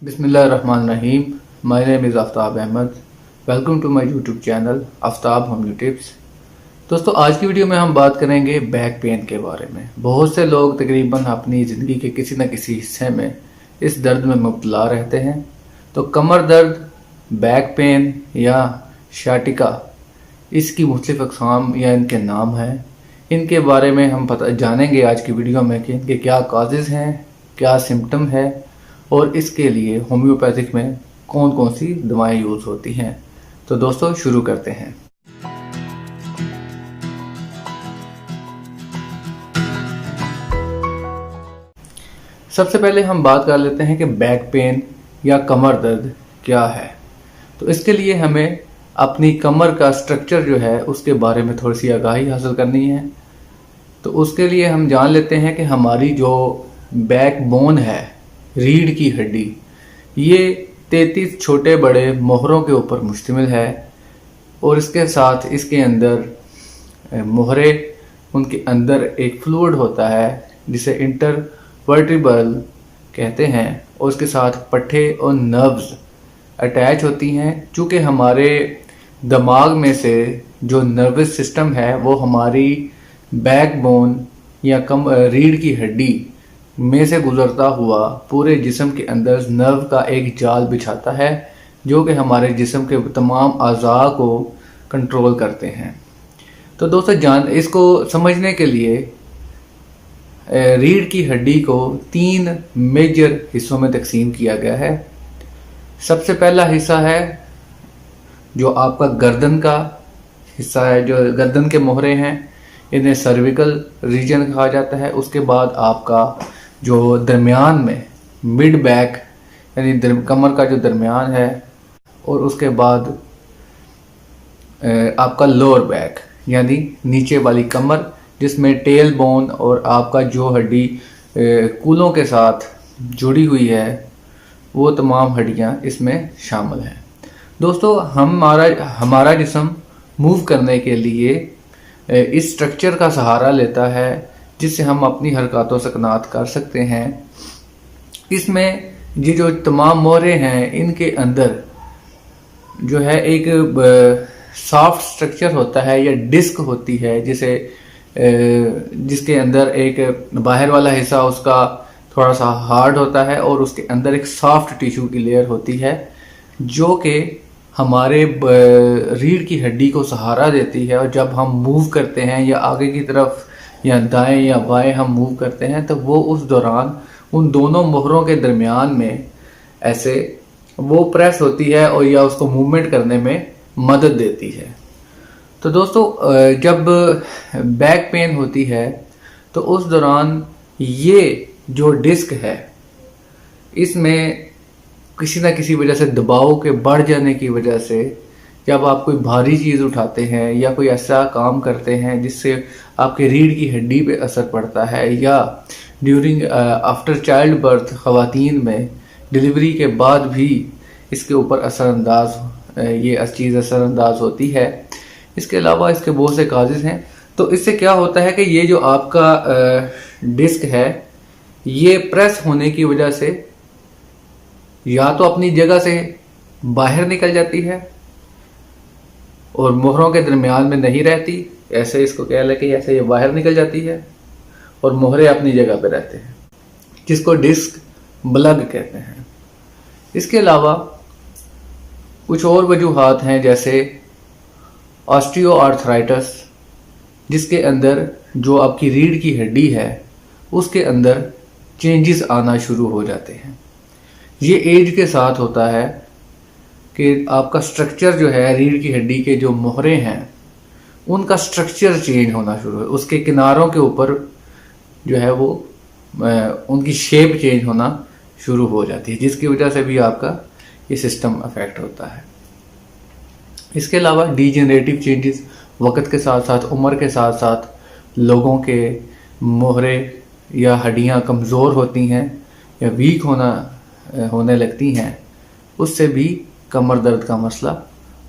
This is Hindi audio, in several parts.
बिस्मिल्लाहिर्रहमानिर्रहीम। My name is Aftab Ahmed. Welcome to my YouTube channel Aftab home tips. दोस्तों, आज की वीडियो में हम बात करेंगे बैक पेन के बारे में। बहुत से लोग तकरीबन अपनी ज़िंदगी के किसी न किसी हिस्से में इस दर्द में मुब्तला रहते हैं। तो कमर दर्द, बैक पेन या शाटिका, इसकी मुख्तलिफ अक़साम या इनके नाम हैं। इनके बारे में हम जानेंगे आज की वीडियो में कि इनके क्या काजेज़ हैं, क्या सिम्टम है और इसके लिए होम्योपैथिक में कौन कौन सी दवाएं यूज़ होती हैं। तो दोस्तों, शुरू करते हैं। सबसे पहले हम बात कर लेते हैं कि बैक पेन या कमर दर्द क्या है। तो इसके लिए हमें अपनी कमर का स्ट्रक्चर जो है उसके बारे में थोड़ी सी आगाही हासिल करनी है। तो उसके लिए हम जान लेते हैं कि हमारी जो बैक बोन है, रीढ़ की हड्डी, ये 33 छोटे बड़े मोहरों के ऊपर मुश्तमिल है और इसके साथ इसके अंदर मोहरे, उनके अंदर एक फ्लूइड होता है जिसे इंटरवर्टिब्रल कहते हैं और उसके साथ पट्टे और नर्व्स अटैच होती हैं। चूँकि हमारे दिमाग में से जो नर्वस सिस्टम है वो हमारी बैकबोन या रीढ़ की हड्डी में से गुजरता हुआ पूरे जिस्म के अंदर नर्व का एक जाल बिछाता है जो कि हमारे जिस्म के तमाम अज़ा को कंट्रोल करते हैं। तो दोस्तों, इसको समझने के लिए रीढ़ की हड्डी को 3 मेजर हिस्सों में तकसीम किया गया है। सबसे पहला हिस्सा है जो आपका गर्दन का हिस्सा है, जो गर्दन के मोहरे हैं, इन्हें सर्विकल रीजन कहा जाता है। उसके बाद आपका जो दरमियान में मिड बैक यानी कमर का जो दरमियान है, और उसके बाद आपका लोअर बैक यानी नीचे वाली कमर, जिसमें टेल बोन और आपका जो हड्डी कूलों के साथ जुड़ी हुई है वो तमाम हड्डियां इसमें शामिल हैं। दोस्तों, हमारा जिस्म मूव करने के लिए इस स्ट्रक्चर का सहारा लेता है जिससे हम अपनी हरकतों सकनात कर सकते हैं। इसमें ये जो तमाम मोहरे हैं इनके अंदर जो है एक सॉफ्ट स्ट्रक्चर होता है या डिस्क होती है जिसके अंदर एक बाहर वाला हिस्सा उसका थोड़ा सा हार्ड होता है और उसके अंदर एक सॉफ्ट टिश्यू की लेयर होती है जो कि हमारे रीढ़ की हड्डी को सहारा देती है। और जब हम मूव करते हैं या आगे की तरफ या दाएं या बाएं हम मूव करते हैं तो वो उस दौरान उन दोनों मोहरों के दरमियान में ऐसे वो प्रेस होती है और या उसको मूवमेंट करने में मदद देती है। तो दोस्तों, जब बैक पेन होती है तो उस दौरान ये जो डिस्क है इसमें किसी न किसी वजह से दबाव के बढ़ जाने की वजह से, जब आप कोई भारी चीज़ उठाते हैं या कोई ऐसा काम करते हैं जिससे आपके रीढ़ की हड्डी पे असर पड़ता है, या ड्यूरिंग आफ्टर चाइल्ड बर्थ ख़वातीन में डिलीवरी के बाद भी इसके ऊपर ये चीज़ असरअंदाज होती है। इसके अलावा इसके बहुत से काजेज़ हैं। तो इससे क्या होता है कि ये जो आपका डिस्क है ये प्रेस होने की वजह से या तो अपनी जगह से बाहर निकल जाती है और मोहरों के दरमियान में नहीं रहती, ऐसे इसको कह लें कि ऐसे ये बाहर निकल जाती है और मोहरे अपनी जगह पे रहते हैं, जिसको डिस्क ब्लग कहते हैं। इसके अलावा कुछ और वजूहात हैं, जैसे ऑस्टियोआर्थराइटिस, जिसके अंदर जो आपकी रीढ़ की हड्डी है उसके अंदर चेंजेस आना शुरू हो जाते हैं। ये एज के साथ होता है कि आपका स्ट्रक्चर जो है, रीढ़ की हड्डी के जो मोहरे हैं उनका स्ट्रक्चर चेंज होना शुरू है, उसके किनारों के ऊपर जो है वो उनकी शेप चेंज होना शुरू हो जाती है, जिसकी वजह से भी आपका ये सिस्टम अफेक्ट होता है। इसके अलावा डीजेनरेटिव चेंजेस वक्त के साथ साथ, उम्र के साथ साथ लोगों के मोहरे या हड्डियां कमज़ोर होती हैं या वीक होने लगती हैं, उससे भी कमर दर्द का मसला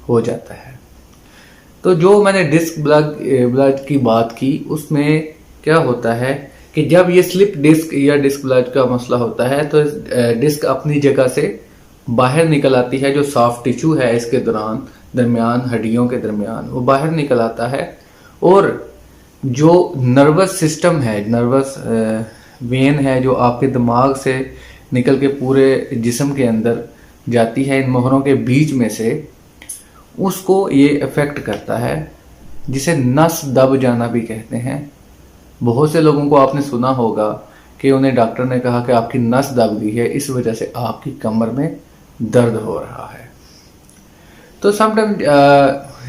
हो जाता है। तो जो मैंने डिस्क ब्लग की बात की, उसमें क्या होता है कि जब ये स्लिप डिस्क या डिस्क ब्लज का मसला होता है तो डिस्क अपनी जगह से बाहर निकल आती है। जो सॉफ्ट टिश्यू है इसके दरमियान हड्डियों के दरमियान वो बाहर निकल आता है, और जो नर्वस सिस्टम है, नर्वस वेन है जो आपके दिमाग से निकल के पूरे जिस्म के अंदर जाती है, इन मोहरों के बीच में से, उसको ये इफेक्ट करता है, जिसे नस दब जाना भी कहते हैं। बहुत से लोगों को आपने सुना होगा कि उन्हें डॉक्टर ने कहा कि आपकी नस दब गई है, इस वजह से आपकी कमर में दर्द हो रहा है। तो समटाइम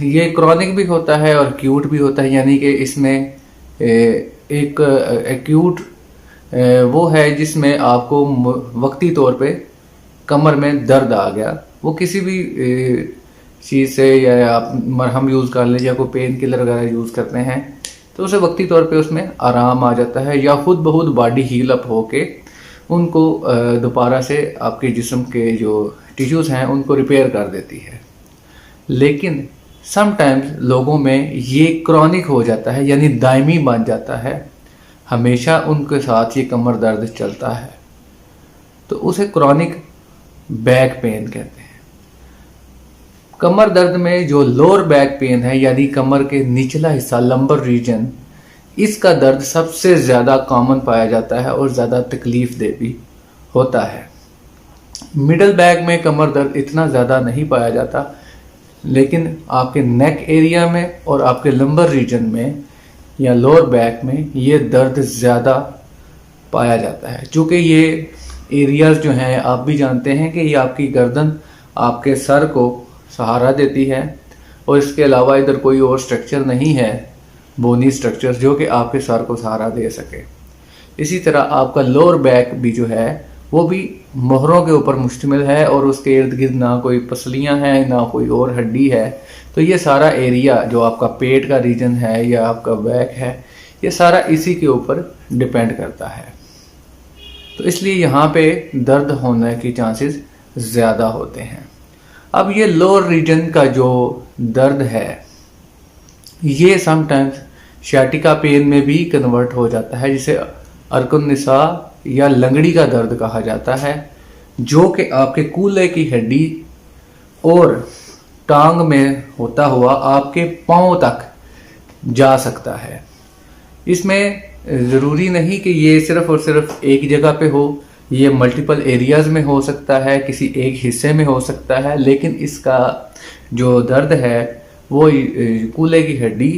ये क्रॉनिक भी होता है और एक्यूट भी होता है, यानी कि इसमें एक एक्यूट वो है जिसमें आपको वक्ती तौर पे कमर में दर्द आ गया, वो किसी भी चीज़ से, या आप मरहम यूज़ कर लें या कोई पेन किलर वगैरह यूज़ करते हैं तो उसे वक्ती तौर पे उसमें आराम आ जाता है, या खुद ब खुद बॉडी हील अप होके उनको दोबारा से आपके जिस्म के जो टिश्यूज़ हैं उनको रिपेयर कर देती है। लेकिन समटाइम्स लोगों में ये क्रॉनिक हो जाता है, यानी दायमी बन जाता है, हमेशा उनके साथ ये कमर दर्द चलता है, तो उसे क्रॉनिक बैक पेन कहते हैं। कमर दर्द में जो लोअर बैक पेन है, यानी कमर के निचला हिस्सा, लंबर रीजन, इसका दर्द सबसे ज़्यादा कॉमन पाया जाता है और ज़्यादा तकलीफ दे भी होता है। मिडल बैक में कमर दर्द इतना ज़्यादा नहीं पाया जाता, लेकिन आपके नेक एरिया में और आपके लंबर रीजन में या लोअर बैक में ये दर्द ज़्यादा पाया जाता है। चूँकि ये एरियाज़ जो हैं आप भी जानते हैं कि ये आपकी गर्दन, आपके सर को सहारा देती है, और इसके अलावा इधर कोई और स्ट्रक्चर नहीं है, बोनी स्ट्रक्चर, जो कि आपके सर को सहारा दे सके। इसी तरह आपका लोअर बैक भी जो है वो भी मोहरों के ऊपर मुश्तमिल है, और उसके इर्द गिर्द ना कोई पसलियां हैं ना कोई और हड्डी है। तो ये सारा एरिया जो आपका पेट का रीजन है या आपका बैक है, ये सारा इसी के ऊपर डिपेंड करता है। तो इसलिए यहाँ पे दर्द होने की चांसेस ज़्यादा होते हैं। अब ये लोअर रीजन का जो दर्द है ये समटाइम्स शाटिका पेन में भी कन्वर्ट हो जाता है, जिसे अरकुन निसा या लंगड़ी का दर्द कहा जाता है, जो कि आपके कूल्हे की हड्डी और टांग में होता हुआ आपके पांव तक जा सकता है। इसमें ज़रूरी नहीं कि ये सिर्फ और सिर्फ एक जगह पे हो, ये मल्टीपल एरियाज़ में हो सकता है, किसी एक हिस्से में हो सकता है, लेकिन इसका जो दर्द है वो कूल्हे की हड्डी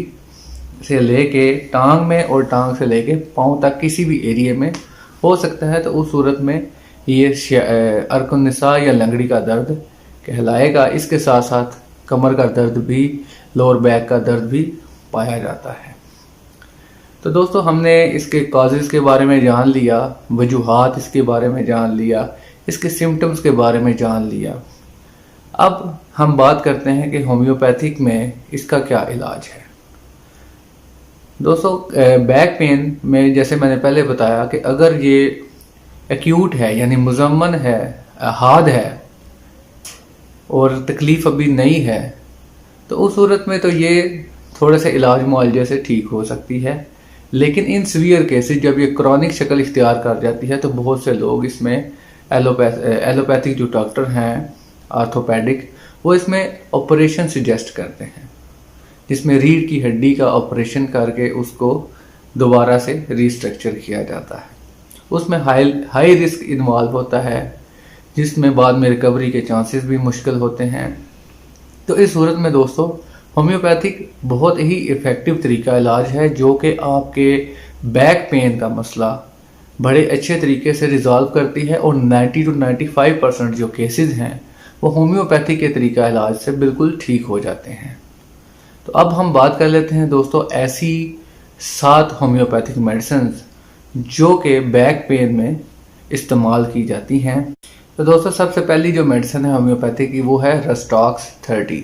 से लेके टांग में और टांग से लेके पांव तक किसी भी एरिया में हो सकता है। तो उस सूरत में ये अरकुन निसा या लंगड़ी का दर्द कहलाएगा। इसके साथ साथ कमर का दर्द भी, लोअर बैक का दर्द भी पाया जाता है। तो दोस्तों हमने इसके कॉजेज़ के बारे में जान लिया, वजूहात इसके बारे में जान लिया, इसके सिम्टम्स के बारे में जान लिया। अब हम बात करते हैं कि होम्योपैथिक में इसका क्या इलाज है। दोस्तों बैक पेन में जैसे मैंने पहले बताया कि अगर ये एक्यूट है, यानी मुज़म्मन है, हाद है और तकलीफ अभी नहीं है, तो उस सूरत में तो ये थोड़े से इलाज मुआलजे से ठीक हो सकती है। लेकिन इन सीवियर केसेस जब ये क्रॉनिक शक्ल इख्तियार कर जाती है तो बहुत से लोग इसमें एलोपैथिक जो डॉक्टर हैं, आर्थोपेडिक, वो इसमें ऑपरेशन सजेस्ट करते हैं, जिसमें रीढ़ की हड्डी का ऑपरेशन करके उसको दोबारा से रीस्ट्रक्चर किया जाता है। उसमें हाई रिस्क इन्वॉल्व होता है, जिसमें बाद में रिकवरी के चांसेस भी मुश्किल होते हैं। तो इस सूरत में दोस्तों होम्योपैथिक बहुत ही इफ़ेक्टिव तरीका इलाज है, जो कि आपके बैक पेन का मसला बड़े अच्छे तरीके से रिजॉल्व करती है, और 90 to 95% जो केसेस हैं वो होम्योपैथी के तरीका इलाज से बिल्कुल ठीक हो जाते हैं। तो अब हम बात कर लेते हैं दोस्तों ऐसी 7 होम्योपैथिक मेडिसिन जो कि बैक पेन में इस्तेमाल की जाती हैं। तो दोस्तों सबसे पहली जो मेडिसिन है होम्योपैथी की वो है रस्टॉक्स 30।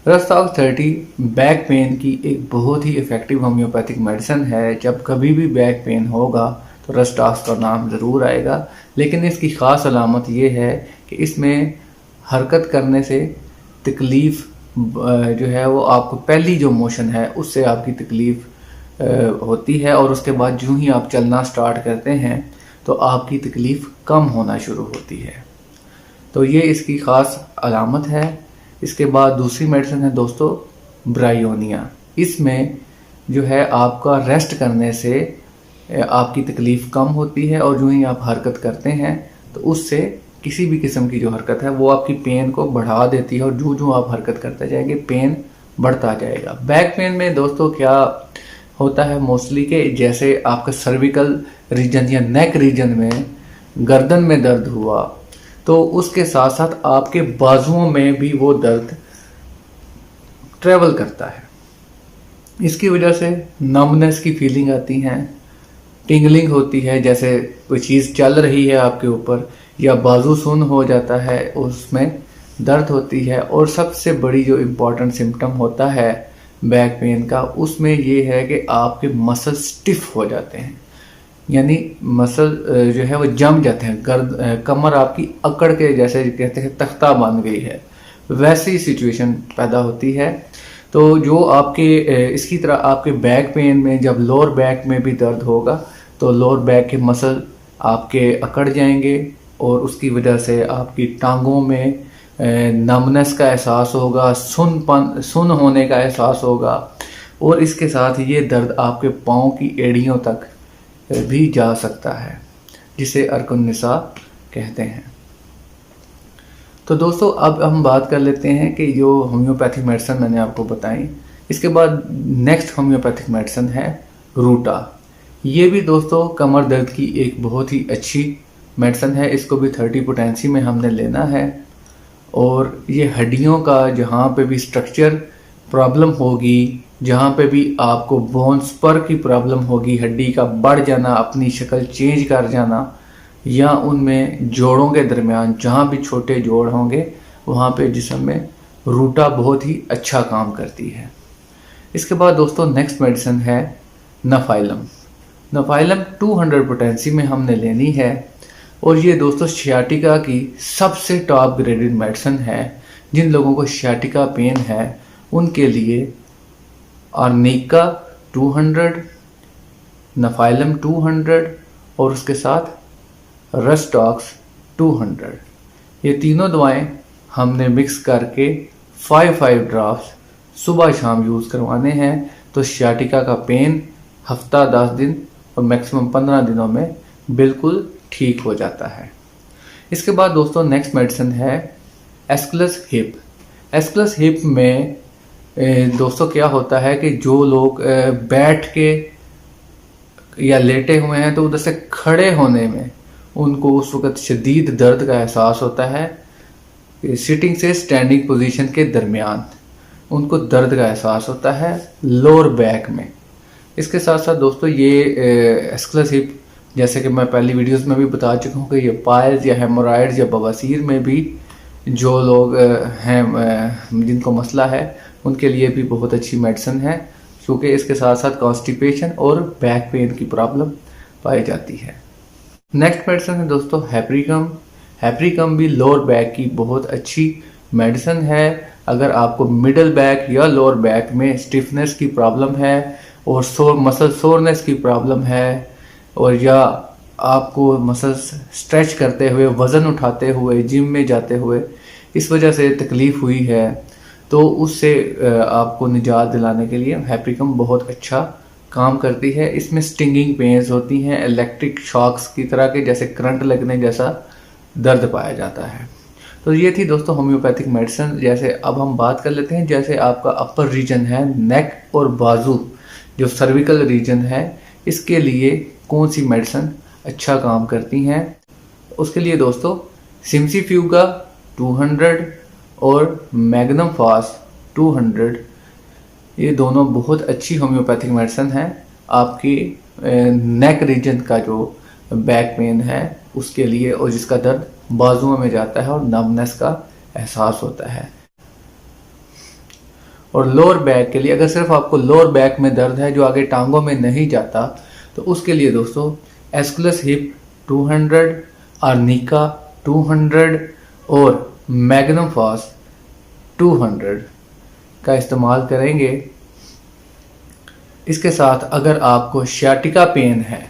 रस्टॉक्स 30 बैक पेन की एक बहुत ही इफ़ेक्टिव होम्योपैथिक मेडिसिन है। जब कभी भी बैक पेन होगा तो रस्टॉक्स का नाम ज़रूर आएगा, लेकिन इसकी ख़ास अलामत ये है कि इसमें हरकत करने से तकलीफ़ जो है वो आपको पहली जो मोशन है उससे आपकी तकलीफ़ होती है, और उसके बाद यूं ही आप चलना स्टार्ट करते हैं तो आपकी तकलीफ़ कम होना शुरू होती है। तो ये इसकी ख़ास अलामत है। इसके बाद दूसरी मेडिसिन है दोस्तों ब्रायोनिया। इसमें जो है आपका रेस्ट करने से आपकी तकलीफ़ कम होती है, और जो ही आप हरकत करते हैं तो उससे किसी भी किस्म की जो हरकत है वो आपकी पेन को बढ़ा देती है, और जो जो आप हरकत करते जाएंगे पेन बढ़ता जाएगा। बैक पेन में दोस्तों क्या होता है मोस्टली के जैसे आपका सर्विकल रीजन या नेक रीजन में गर्दन में दर्द हुआ तो उसके साथ साथ आपके बाजुओं में भी वो दर्द ट्रेवल करता है। इसकी वजह से नमनेस की फीलिंग आती है, टिंगलिंग होती है, जैसे कोई चीज़ चल रही है आपके ऊपर, या बाजू सुन हो जाता है, उसमें दर्द होती है। और सबसे बड़ी जो इम्पोर्टेंट सिम्टम होता है बैक पेन का, उसमें ये है कि आपके मसल स्टिफ हो जाते हैं, यानी मसल जो है वो जम जाते हैं, कमर आपकी अकड़ के जैसे कहते हैं तख्ता बन गई है, वैसी सिचुएशन पैदा होती है। तो जो आपके इसकी तरह आपके बैक पेन में जब लोअर बैक में भी दर्द होगा तो लोअर बैक के मसल आपके अकड़ जाएंगे, और उसकी वजह से आपकी टांगों में नमनेस का एहसास होगा, सुन होने का एहसास होगा, और इसके साथ ये दर्द आपके पाँव की एड़ियों तक भी जा सकता है, जिसे अर्कुन्निसा कहते हैं। तो दोस्तों अब हम बात कर लेते हैं कि जो होम्योपैथिक मेडिसिन मैंने आपको बताई, इसके बाद नेक्स्ट होम्योपैथिक मेडिसिन है रूटा। ये भी दोस्तों कमर दर्द की एक बहुत ही अच्छी मेडिसिन है। इसको भी 30 पोटेंसी में हमने लेना है, और ये हड्डियों का जहाँ पे भी स्ट्रक्चर प्रॉब्लम होगी, जहाँ पे भी आपको बोन्स पर की प्रॉब्लम होगी, हड्डी का बढ़ जाना, अपनी शक्ल चेंज कर जाना, या उनमें जोड़ों के दरमियान जहाँ भी छोटे जोड़ होंगे वहाँ पे जिस्म में रूटा बहुत ही अच्छा काम करती है। इसके बाद दोस्तों नेक्स्ट मेडिसिन है नफाइलम। नफाइलम 200 पोटेंसी में हमने लेनी है, और ये दोस्तों शियाटिका की सबसे टॉप ग्रेडेड मेडिसिन है। जिन लोगों को शियाटिका पेन है उनके लिए आर्निका 200, नफाइलम 200 और उसके साथ रस्टॉक्स 200, ये तीनों दवाएं हमने मिक्स करके 5 ड्रॉप्स सुबह शाम यूज़ करवाने हैं। तो शियाटिका का पेन हफ्ता 10 दिन और मैक्सिमम 15 दिनों में बिल्कुल ठीक हो जाता है। इसके बाद दोस्तों नेक्स्ट मेडिसिन है एस्कुलस हिप। एस्कुलस हिप में दोस्तों क्या होता है कि जो लोग बैठ के या लेटे हुए हैं तो उधर से खड़े होने में उनको उस वक्त शदीद दर्द का एहसास होता है। सिटिंग से स्टैंडिंग पोजीशन के दरमियान उनको दर्द का एहसास होता है लोअर बैक में। इसके साथ साथ दोस्तों ये एस्कुलस हिप, जैसे कि मैं पहली वीडियोस में भी बता चुका हूँ कि ये पाइल्स या हेमोराइड्स या बवासीर में भी जो लोग हैं जिनको मसला है उनके लिए भी बहुत अच्छी मेडिसिन है, क्योंकि इसके साथ साथ कॉन्स्टिपेशन और बैक पेन की प्रॉब्लम पाई जाती है। नेक्स्ट मेडिसिन है दोस्तों हैप्रिकम। हैप्रिकम भी लोअर बैक की बहुत अच्छी मेडिसिन है। अगर आपको मिडल बैक या लोअर बैक में स्टिफनेस की प्रॉब्लम है और मसल सोरनेस की प्रॉब्लम है, और या आपको मसल्स स्ट्रेच करते हुए, वज़न उठाते हुए, जिम में जाते हुए इस वजह से तकलीफ़ हुई है, तो उससे आपको निजात दिलाने के लिए हैप्रिकम बहुत अच्छा काम करती है। इसमें स्टिंगिंग पेन्स होती हैं, इलेक्ट्रिक शॉक्स की तरह के, जैसे करंट लगने जैसा दर्द पाया जाता है। तो ये थी दोस्तों होम्योपैथिक मेडिसिन। जैसे अब हम बात कर लेते हैं, जैसे आपका अपर रीजन है नेक और बाजू, जो सर्विकल रीजन है, इसके लिए कौन सी मेडिसिन अच्छा काम करती हैं। उसके लिए दोस्तों सिम्सीफ्यूगा 200 और मैग्नम फास्ट 200, ये दोनों बहुत अच्छी होम्योपैथिक मेडिसिन है। आपकी नेक रीजन का जो बैक पेन है उसके लिए, और जिसका दर्द बाजुओं में जाता है और नमनेस का एहसास होता है। और लोअर बैक के लिए, अगर सिर्फ आपको लोअर बैक में दर्द है जो आगे टांगों में नहीं जाता, तो उसके लिए दोस्तों एस्कुलस हिप 200, आर्निका 200 और मैग्नम फास्ट 200 का इस्तेमाल करेंगे। इसके साथ अगर आपको शियाटिका पेन है,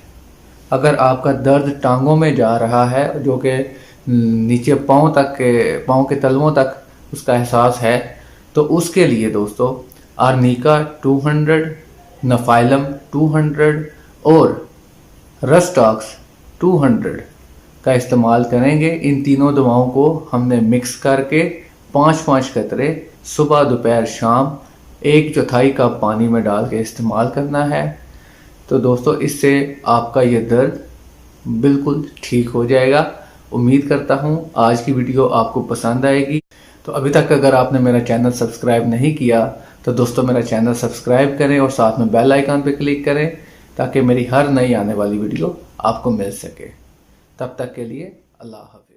अगर आपका दर्द टांगों में जा रहा है जो कि नीचे पाँव के तलवों तक उसका एहसास है, तो उसके लिए दोस्तों आर्निका 200, नफाइलम 200 और रस्टॉक्स 200 का इस्तेमाल करेंगे। इन तीनों दवाओं को हमने मिक्स करके 5-5 कतरे सुबह दोपहर शाम 1/4 कप पानी में डाल के इस्तेमाल करना है। तो दोस्तों इससे आपका ये दर्द बिल्कुल ठीक हो जाएगा। उम्मीद करता हूँ आज की वीडियो आपको पसंद आएगी। तो अभी तक अगर आपने मेरा चैनल सब्सक्राइब नहीं किया तो दोस्तों मेरा चैनल सब्सक्राइब करें और साथ में बेल आइकन पर क्लिक करें ताकि मेरी हर नई आने वाली वीडियो आपको मिल सके। तब तक के लिए अल्लाह हाफ़िज़।